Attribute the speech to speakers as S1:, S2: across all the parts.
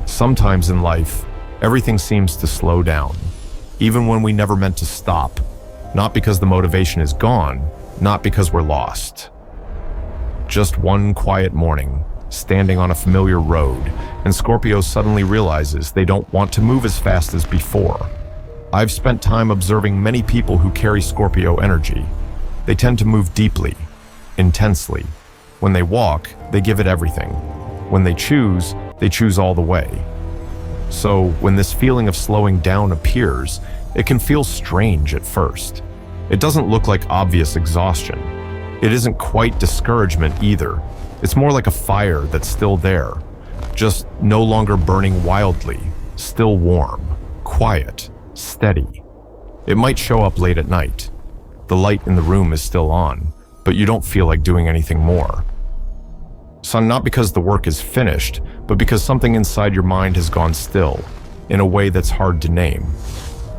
S1: Sometimes in life, everything seems to slow down, even when we never meant to stop, not because the motivation is gone, not because we're lost. Just one quiet morning, standing on a familiar road, and Scorpio suddenly realizes they don't want to move as fast as before. I've spent time observing many people who carry Scorpio energy. They tend to move deeply, intensely. When they walk, they give it everything. When they choose all the way. So when this feeling of slowing down appears, it can feel strange at first. It doesn't look like obvious exhaustion. It isn't quite discouragement either. It's more like a fire that's still there, just no longer burning wildly, still warm, quiet, steady. It might show up late at night. The light in the room is still on, but you don't feel like doing anything more. So not because the work is finished, but because something inside your mind has gone still, in a way that's hard to name.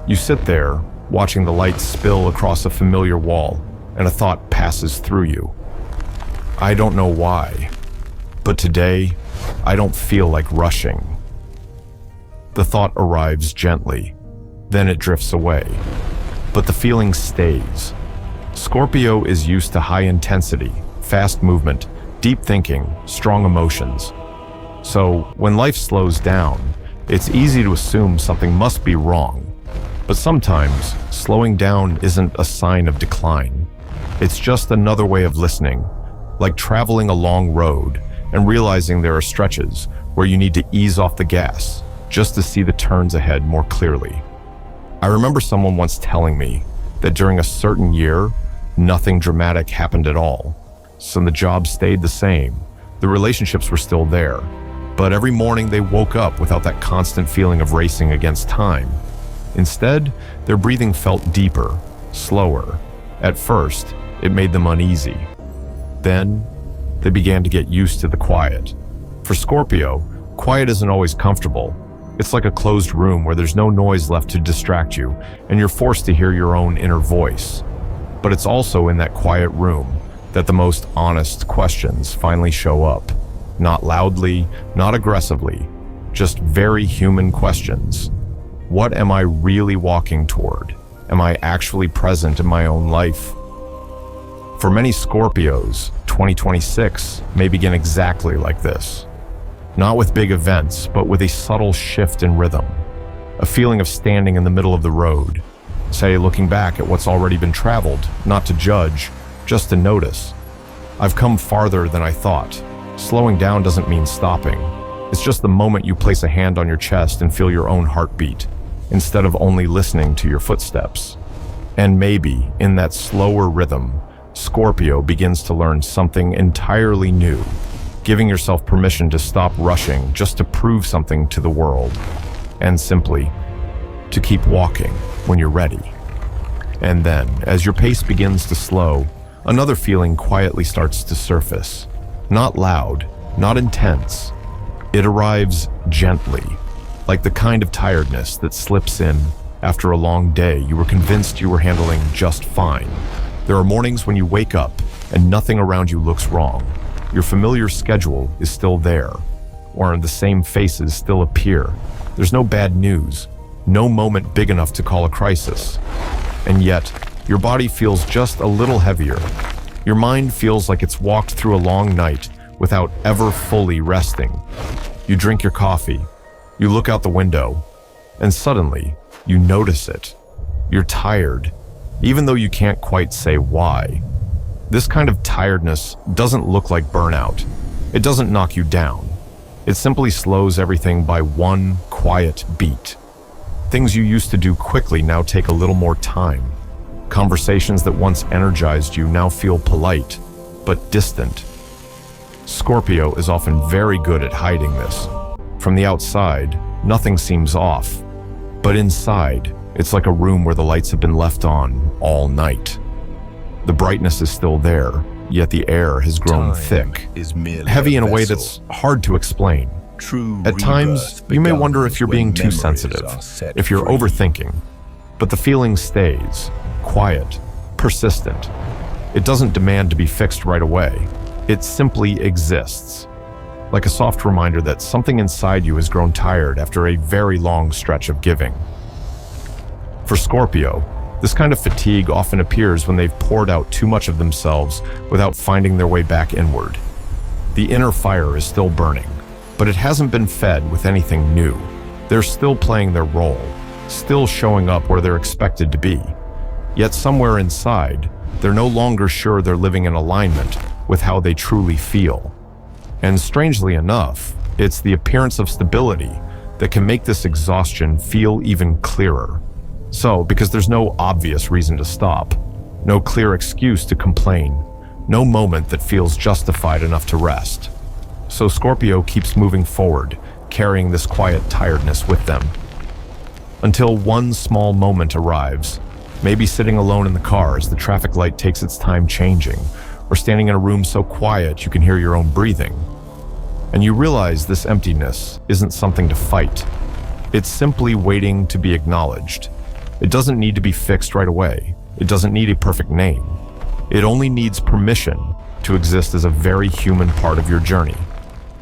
S1: You sit there, watching the light spill across a familiar wall, and a thought passes through you. I don't know why, but today, I don't feel like rushing. The thought arrives gently, then it drifts away, but the feeling stays. Scorpio is used to high intensity, fast movement, deep thinking, strong emotions. So when life slows down, it's easy to assume something must be wrong. But sometimes, slowing down isn't a sign of decline. It's just another way of listening, like traveling a long road and realizing there are stretches where you need to ease off the gas just to see the turns ahead more clearly. I remember someone once telling me that during a certain year, nothing dramatic happened at all. So the job stayed the same, the relationships were still there, but every morning they woke up without that constant feeling of racing against time. Instead, their breathing felt deeper, slower. At first, it made them uneasy. Then, they began to get used to the quiet. For Scorpio, quiet isn't always comfortable. It's like a closed room where there's no noise left to distract you, and you're forced to hear your own inner voice. But it's also in that quiet room that the most honest questions finally show up. Not loudly, not aggressively, just very human questions. What am I really walking toward? Am I actually present in my own life? For many Scorpios, 2026 may begin exactly like this. Not with big events, but with a subtle shift in rhythm. A feeling of standing in the middle of the road, say looking back at what's already been traveled, not to judge, just to notice. I've come farther than I thought. Slowing down doesn't mean stopping. It's just the moment you place a hand on your chest and feel your own heartbeat, instead of only listening to your footsteps. And maybe, in that slower rhythm, Scorpio begins to learn something entirely new, giving yourself permission to stop rushing just to prove something to the world, and simply to keep walking when you're ready. And then, as your pace begins to slow, another feeling quietly starts to surface. Not loud, not intense. It arrives gently, like the kind of tiredness that slips in after a long day you were convinced you were handling just fine. There are mornings when you wake up and nothing around you looks wrong. Your familiar schedule is still there, or the same faces still appear. There's no bad news, no moment big enough to call a crisis. And yet, your body feels just a little heavier. Your mind feels like it's walked through a long night without ever fully resting. You drink your coffee, you look out the window, and suddenly, you notice it. You're tired, even though you can't quite say why. This kind of tiredness doesn't look like burnout. It doesn't knock you down. It simply slows everything by one quiet beat. Things you used to do quickly now take a little more time. Conversations that once energized you now feel polite, but distant. Scorpio is often very good at hiding this. From the outside, nothing seems off. But inside, it's like a room where the lights have been left on all night. The brightness is still there, yet the air has grown thick, heavy in a way that's hard to explain. At times, you may wonder if you're being too sensitive, if you're overthinking, but the feeling stays, quiet, persistent. It doesn't demand to be fixed right away. It simply exists. like a soft reminder that something inside you has grown tired after a very long stretch of giving. For Scorpio, this kind of fatigue often appears when they've poured out too much of themselves without finding their way back inward. The inner fire is still burning, but it hasn't been fed with anything new. They're still playing their role, still showing up where they're expected to be. Yet somewhere inside, they're no longer sure they're living in alignment with how they truly feel. And strangely enough, it's the appearance of stability that can make this exhaustion feel even clearer. So, because there's no obvious reason to stop, no clear excuse to complain, no moment that feels justified enough to rest. So Scorpio keeps moving forward, carrying this quiet tiredness with them. Until one small moment arrives, maybe sitting alone in the car as the traffic light takes its time changing, or standing in a room so quiet you can hear your own breathing. And you realize this emptiness isn't something to fight. It's simply waiting to be acknowledged. It doesn't need to be fixed right away. It doesn't need a perfect name. It only needs permission to exist as a very human part of your journey.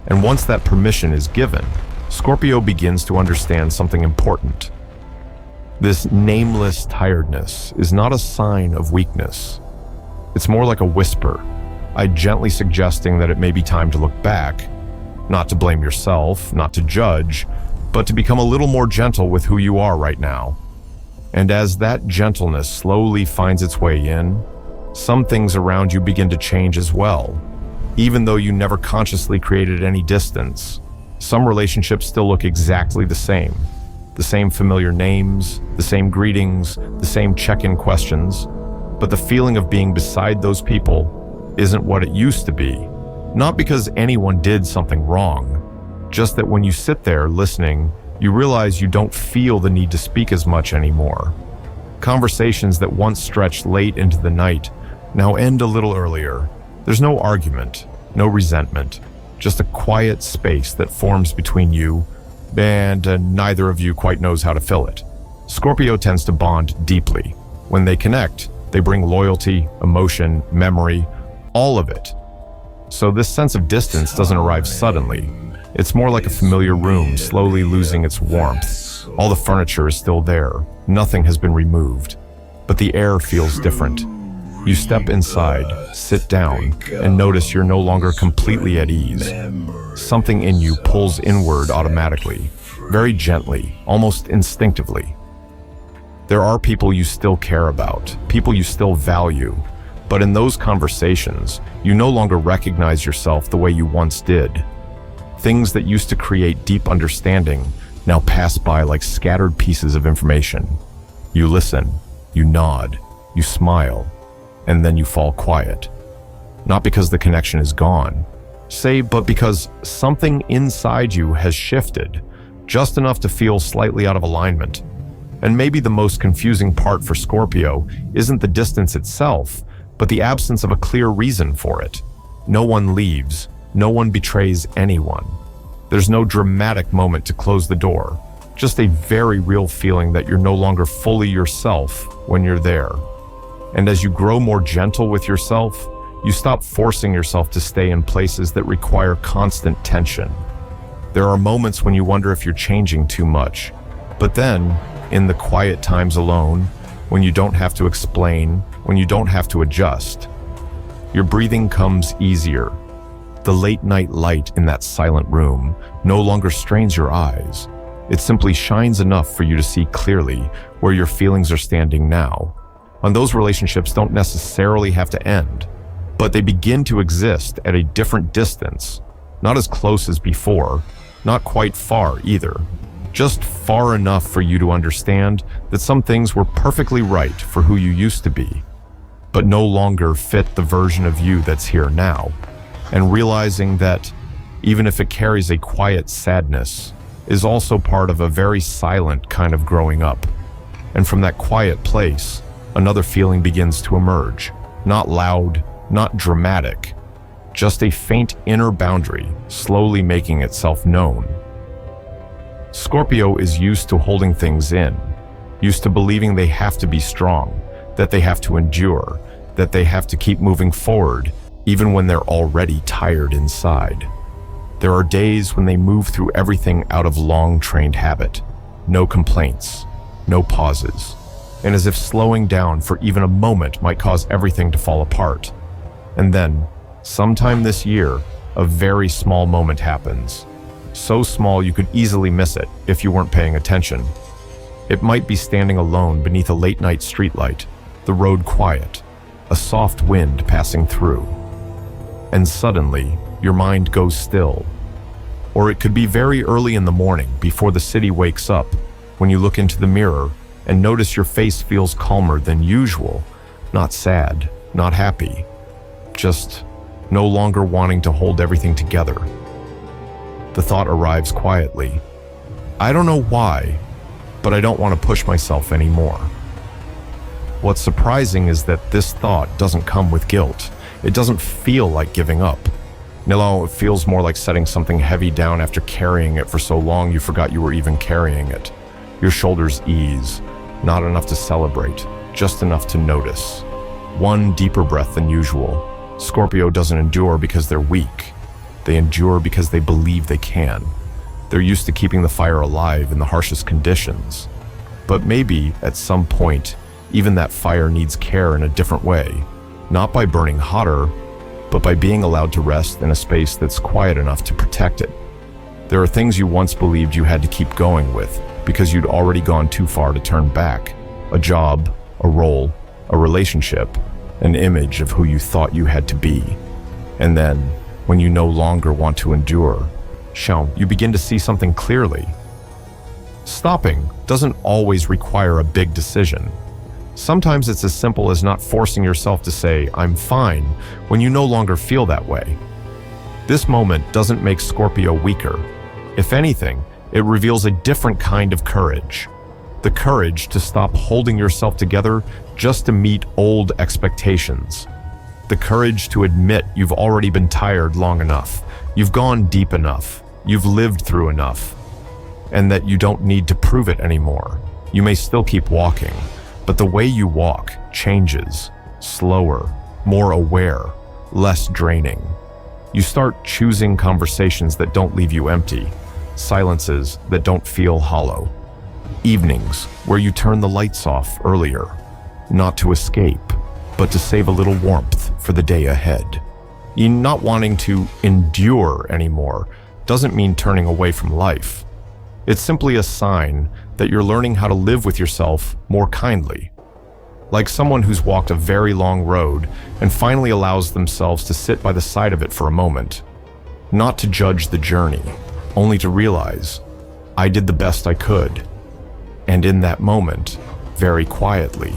S1: And once that permission is given, Scorpio begins to understand something important. This nameless tiredness is not a sign of weakness. It's more like a whisper, gently suggesting that it may be time to look back, not to blame yourself, not to judge, but to become a little more gentle with who you are right now. And as that gentleness slowly finds its way in, some things around you begin to change as well. Even though you never consciously created any distance, some relationships still look exactly the same. The same familiar names, the same greetings, the same check-in questions. But the feeling of being beside those people isn't what it used to be. Not because anyone did something wrong, just that when you sit there listening, you realize you don't feel the need to speak as much anymore. Conversations that once stretched late into the night now end a little earlier. There's no argument, no resentment, just a quiet space that forms between you, and neither of you quite knows how to fill it. Scorpio tends to bond deeply. When they connect, they bring loyalty, emotion, memory, all of it. So this sense of distance doesn't arrive suddenly. It's more like a familiar room slowly losing its warmth. All the furniture is still there. Nothing has been removed. But the air feels different. You step inside, sit down, and notice you're no longer completely at ease. Something in you pulls inward automatically, very gently, almost instinctively. There are people you still care about, people you still value, but in those conversations, you no longer recognize yourself the way you once did. Things that used to create deep understanding now pass by like scattered pieces of information. You listen, you nod, you smile, and then you fall quiet. Not because the connection is gone, but because something inside you has shifted, just enough to feel slightly out of alignment. And maybe the most confusing part for Scorpio isn't the distance itself, but the absence of a clear reason for it. No one leaves. No one betrays anyone. There's no dramatic moment to close the door, just a very real feeling that you're no longer fully yourself when you're there. And as you grow more gentle with yourself, you stop forcing yourself to stay in places that require constant tension. There are moments when you wonder if you're changing too much, but then, in the quiet times alone, when you don't have to explain, when you don't have to adjust, your breathing comes easier. The late night light in that silent room no longer strains your eyes. It simply shines enough for you to see clearly where your feelings are standing now. And those relationships don't necessarily have to end, but they begin to exist at a different distance, not as close as before, not quite far either, just far enough for you to understand that some things were perfectly right for who you used to be, but no longer fit the version of you that's here now. And realizing that, even if it carries a quiet sadness, is also part of a very silent kind of growing up. And from that quiet place, another feeling begins to emerge. Not loud, not dramatic, just a faint inner boundary slowly making itself known. Scorpio is used to holding things in, used to believing they have to be strong, that they have to endure, that they have to keep moving forward, even when they're already tired inside. There are days when they move through everything out of long-trained habit. No complaints, no pauses, and as if slowing down for even a moment might cause everything to fall apart. And then, sometime this year, a very small moment happens. So small you could easily miss it if you weren't paying attention. It might be standing alone beneath a late-night streetlight, the road quiet, a soft wind passing through. And suddenly, your mind goes still. Or it could be very early in the morning, before the city wakes up, when you look into the mirror and notice your face feels calmer than usual, not sad, not happy, just no longer wanting to hold everything together. The thought arrives quietly. I don't know why, but I don't want to push myself anymore. What's surprising is that this thought doesn't come with guilt. It doesn't feel like giving up. No, it feels more like setting something heavy down after carrying it for so long you forgot you were even carrying it. Your shoulders ease, not enough to celebrate, just enough to notice. One deeper breath than usual. Scorpio doesn't endure because they're weak. They endure because they believe they can. They're used to keeping the fire alive in the harshest conditions. But maybe, at some point, even that fire needs care in a different way. Not by burning hotter, but by being allowed to rest in a space that's quiet enough to protect it. There are things you once believed you had to keep going with because you'd already gone too far to turn back. A job, a role, a relationship, an image of who you thought you had to be. And then, when you no longer want to endure, you begin to see something clearly. Stopping doesn't always require a big decision. Sometimes it's as simple as not forcing yourself to say, I'm fine, when you no longer feel that way. This moment doesn't make Scorpio weaker. If anything, it reveals a different kind of courage. The courage to stop holding yourself together just to meet old expectations. The courage to admit you've already been tired long enough, you've gone deep enough, you've lived through enough, and that you don't need to prove it anymore. You may still keep walking, but the way you walk changes, slower, more aware, less draining. You start choosing conversations that don't leave you empty, silences that don't feel hollow. Evenings where you turn the lights off earlier, not to escape, but to save a little warmth for the day ahead. You not wanting to endure anymore doesn't mean turning away from life. It's simply a sign that you're learning how to live with yourself more kindly. Like someone who's walked a very long road and finally allows themselves to sit by the side of it for a moment. Not to judge the journey, only to realize, I did the best I could. And in that moment, very quietly,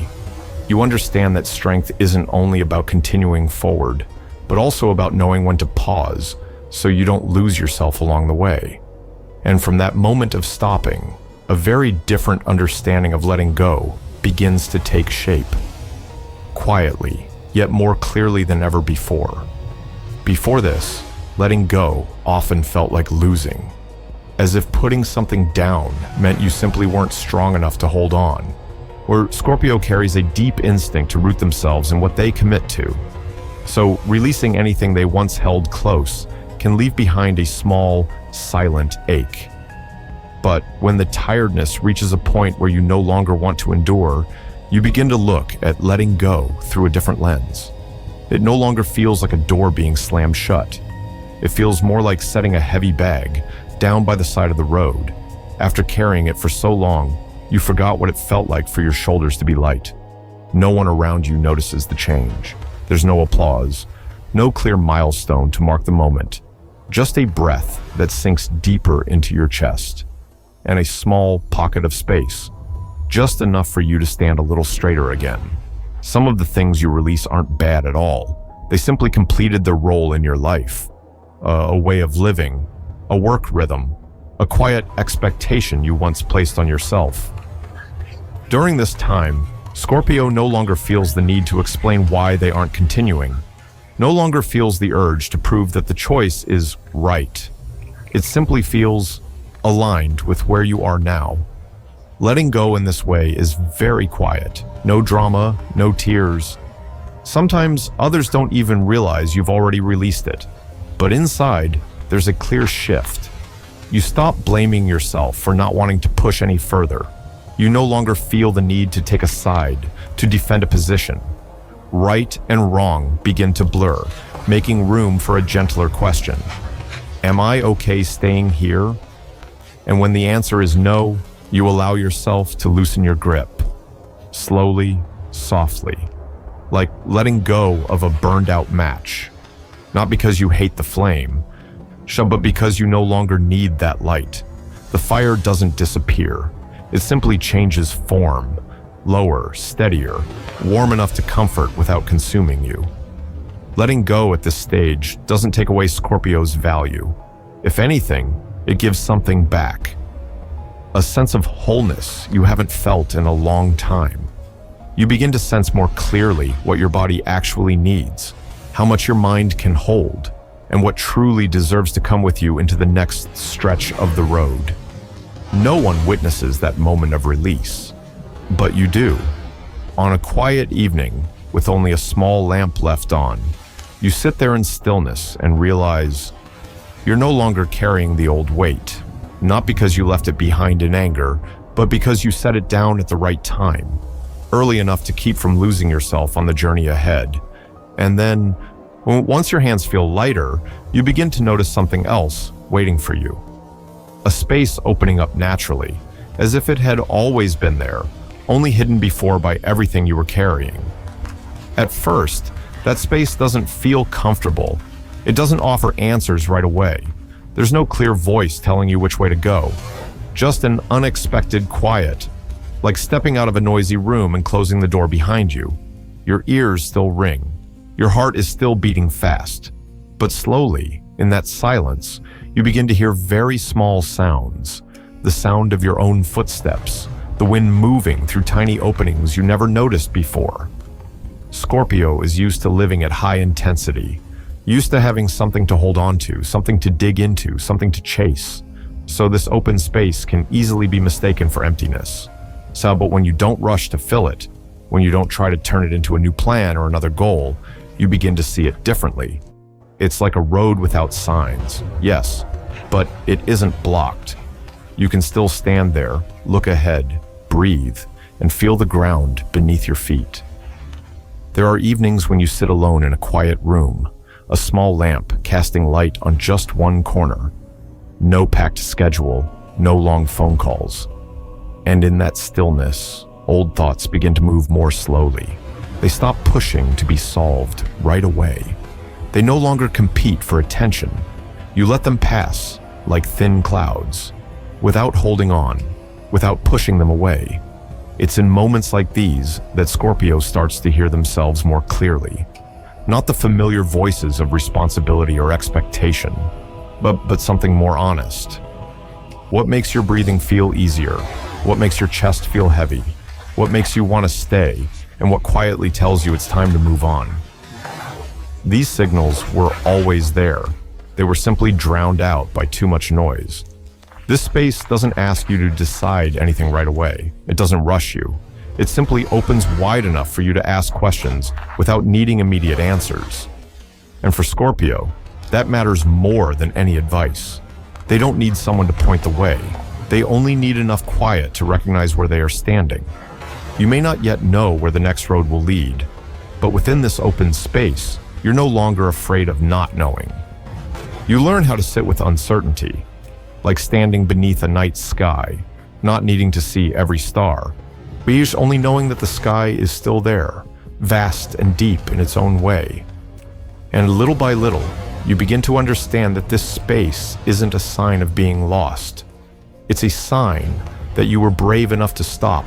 S1: you understand that strength isn't only about continuing forward, but also about knowing when to pause so you don't lose yourself along the way. And from that moment of stopping, a very different understanding of letting go begins to take shape. Quietly, yet more clearly than ever before. Before this, letting go often felt like losing, as if putting something down meant you simply weren't strong enough to hold on. Where Scorpio carries a deep instinct to root themselves in what they commit to. So releasing anything they once held close can leave behind a small, silent ache. But when the tiredness reaches a point where you no longer want to endure, you begin to look at letting go through a different lens. It no longer feels like a door being slammed shut. It feels more like setting a heavy bag down by the side of the road. After carrying it for so long, you forgot what it felt like for your shoulders to be light. No one around you notices the change. There's no applause, no clear milestone to mark the moment. Just a breath that sinks deeper into your chest, and a small pocket of space, just enough for you to stand a little straighter again. Some of the things you release aren't bad at all. They simply completed their role in your life. A way of living, a work rhythm, a quiet expectation you once placed on yourself. During this time, Scorpio no longer feels the need to explain why they aren't continuing. No longer feels the urge to prove that the choice is right. It simply feels aligned with where you are now. Letting go in this way is very quiet. No drama, no tears. Sometimes others don't even realize you've already released it. But inside, there's a clear shift. You stop blaming yourself for not wanting to push any further. You no longer feel the need to take a side, to defend a position. Right and wrong begin to blur, making room for a gentler question. Am I okay staying here? And when the answer is no, you allow yourself to loosen your grip. Slowly, softly, like letting go of a burned-out match. Not because you hate the flame, but because you no longer need that light. The fire doesn't disappear. It simply changes form, lower, steadier, warm enough to comfort without consuming you. Letting go at this stage doesn't take away Scorpio's value. If anything, it gives something back. A sense of wholeness you haven't felt in a long time. You begin to sense more clearly what your body actually needs, how much your mind can hold, and what truly deserves to come with you into the next stretch of the road. No one witnesses that moment of release, but you do. On a quiet evening, with only a small lamp left on, you sit there in stillness and realize you're no longer carrying the old weight, not because you left it behind in anger, but because you set it down at the right time, early enough to keep from losing yourself on the journey ahead. And then, once your hands feel lighter, you begin to notice something else waiting for you. A space opening up naturally, as if it had always been there, only hidden before by everything you were carrying. At first, that space doesn't feel comfortable. It doesn't offer answers right away. There's no clear voice telling you which way to go. Just an unexpected quiet, like stepping out of a noisy room and closing the door behind you. Your ears still ring. Your heart is still beating fast. But slowly, in that silence, you begin to hear very small sounds. The sound of your own footsteps, the wind moving through tiny openings you never noticed before. Scorpio is used to living at high intensity, used to having something to hold on to, something to dig into, something to chase. So this open space can easily be mistaken for emptiness. But when you don't rush to fill it, when you don't try to turn it into a new plan or another goal, you begin to see it differently. It's like a road without signs, yes, but it isn't blocked. You can still stand there, look ahead, breathe, and feel the ground beneath your feet. There are evenings when you sit alone in a quiet room, a small lamp casting light on just one corner. No packed schedule, no long phone calls. And in that stillness, old thoughts begin to move more slowly. They stop pushing to be solved right away. They no longer compete for attention. You let them pass like thin clouds, without holding on, without pushing them away. It's in moments like these that Scorpio starts to hear themselves more clearly. Not the familiar voices of responsibility or expectation, but something more honest. What makes your breathing feel easier? What makes your chest feel heavy? What makes you want to stay? And what quietly tells you it's time to move on? These signals were always there. They were simply drowned out by too much noise. This space doesn't ask you to decide anything right away. It doesn't rush you. It simply opens wide enough for you to ask questions without needing immediate answers. And for Scorpio, that matters more than any advice. They don't need someone to point the way. They only need enough quiet to recognize where they are standing. You may not yet know where the next road will lead, but within this open space, you're no longer afraid of not knowing. You learn how to sit with uncertainty, like standing beneath a night sky, not needing to see every star, but just only knowing that the sky is still there, vast and deep in its own way. And little by little, you begin to understand that this space isn't a sign of being lost. It's a sign that you were brave enough to stop,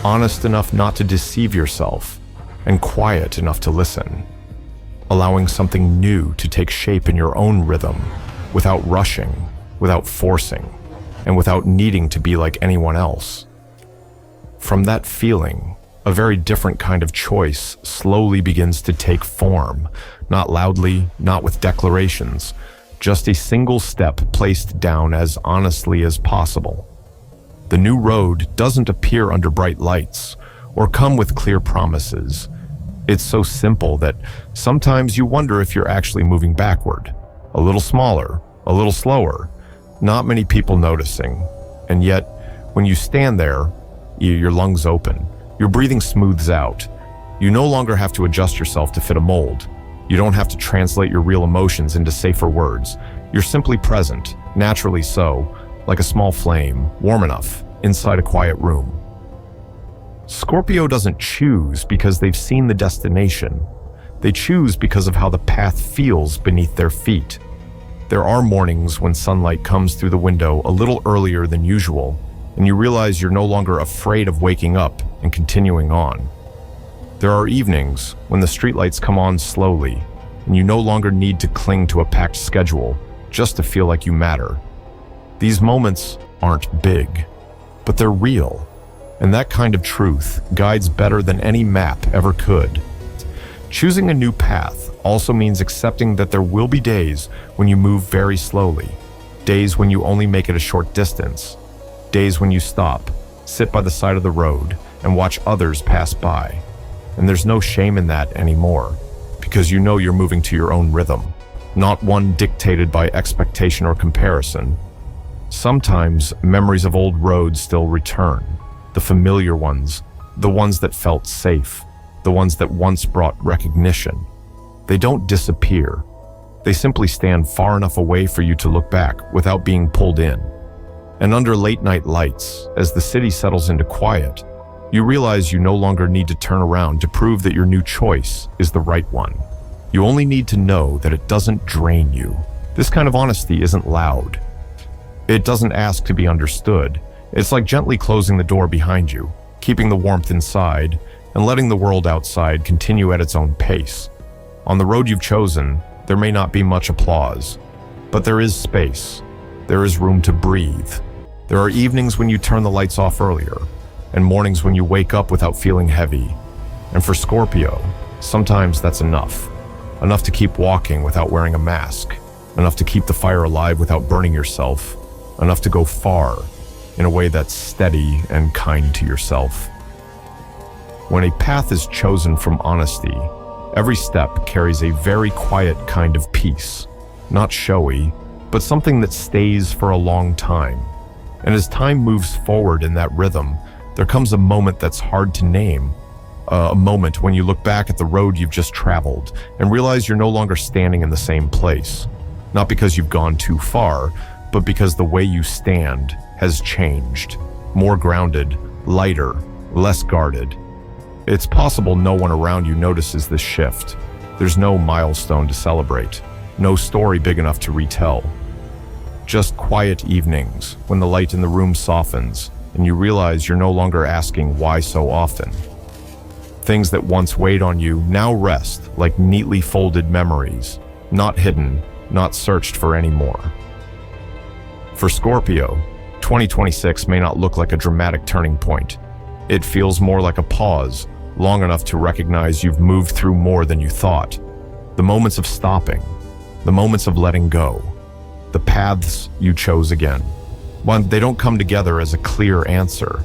S1: honest enough not to deceive yourself, and quiet enough to listen, allowing something new to take shape in your own rhythm, without rushing, without forcing, and without needing to be like anyone else. From that feeling, a very different kind of choice slowly begins to take form, not loudly, not with declarations, just a single step placed down as honestly as possible. The new road doesn't appear under bright lights or come with clear promises. It's so simple that sometimes you wonder if you're actually moving backward, a little smaller, a little slower, not many people noticing. And yet, when you stand there, your lungs open, your breathing smooths out. You no longer have to adjust yourself to fit a mold. You don't have to translate your real emotions into safer words. You're simply present, naturally so, like a small flame, warm enough, inside a quiet room. Scorpio doesn't choose because they've seen the destination. They choose because of how the path feels beneath their feet. There are mornings when sunlight comes through the window a little earlier than usual, and you realize you're no longer afraid of waking up and continuing on. There are evenings when the streetlights come on slowly, and you no longer need to cling to a packed schedule just to feel like you matter. These moments aren't big, but they're real, and that kind of truth guides better than any map ever could. Choosing a new path also means accepting that there will be days when you move very slowly, days when you only make it a short distance, days when you stop, sit by the side of the road, and watch others pass by. And there's no shame in that anymore, because you know you're moving to your own rhythm, not one dictated by expectation or comparison. Sometimes memories of old roads still return, the familiar ones, the ones that felt safe, the ones that once brought recognition. They don't disappear. They simply stand far enough away for you to look back without being pulled in. And under late-night lights, as the city settles into quiet, you realize you no longer need to turn around to prove that your new choice is the right one. You only need to know that it doesn't drain you. This kind of honesty isn't loud. It doesn't ask to be understood. It's like gently closing the door behind you, keeping the warmth inside, and letting the world outside continue at its own pace. On the road you've chosen, there may not be much applause, but there is space. There is room to breathe. There are evenings when you turn the lights off earlier, and mornings when you wake up without feeling heavy. And for Scorpio, sometimes that's enough. Enough to keep walking without wearing a mask. Enough to keep the fire alive without burning yourself. Enough to go far in a way that's steady and kind to yourself. When a path is chosen from honesty, every step carries a very quiet kind of peace. Not showy, but something that stays for a long time. And as time moves forward in that rhythm, there comes a moment that's hard to name. A moment when you look back at the road you've just traveled and realize you're no longer standing in the same place. Not because you've gone too far, but because the way you stand has changed. More grounded, lighter, less guarded. It's possible no one around you notices this shift. There's no milestone to celebrate, no story big enough to retell. Just quiet evenings when the light in the room softens and you realize you're no longer asking why so often. Things that once weighed on you now rest like neatly folded memories, not hidden, not searched for anymore. For Scorpio, 2026 may not look like a dramatic turning point. It feels more like a pause, long enough to recognize you've moved through more than you thought. The moments of stopping, the moments of letting go, the paths you chose again. When they don't come together as a clear answer,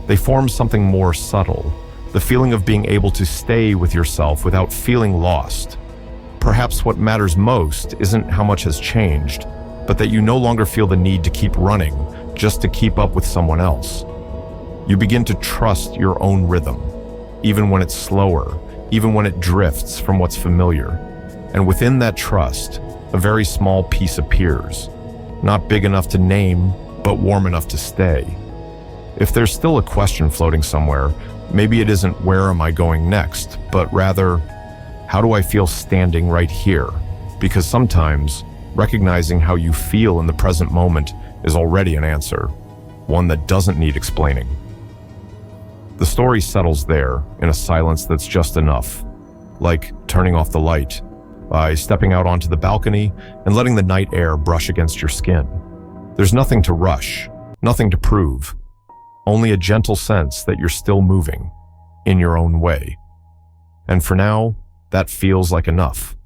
S1: they form something more subtle, the feeling of being able to stay with yourself without feeling lost. Perhaps what matters most isn't how much has changed, but that you no longer feel the need to keep running just to keep up with someone else. You begin to trust your own rhythm, even when it's slower, even when it drifts from what's familiar. And within that trust, a very small peace appears, not big enough to name, but warm enough to stay. If there's still a question floating somewhere, maybe it isn't where am I going next, but rather, how do I feel standing right here? Because sometimes, recognizing how you feel in the present moment is already an answer, one that doesn't need explaining. The story settles there in a silence that's just enough, like turning off the light, by stepping out onto the balcony and letting the night air brush against your skin. There's nothing to rush, nothing to prove, only a gentle sense that you're still moving, in your own way. And for now, that feels like enough.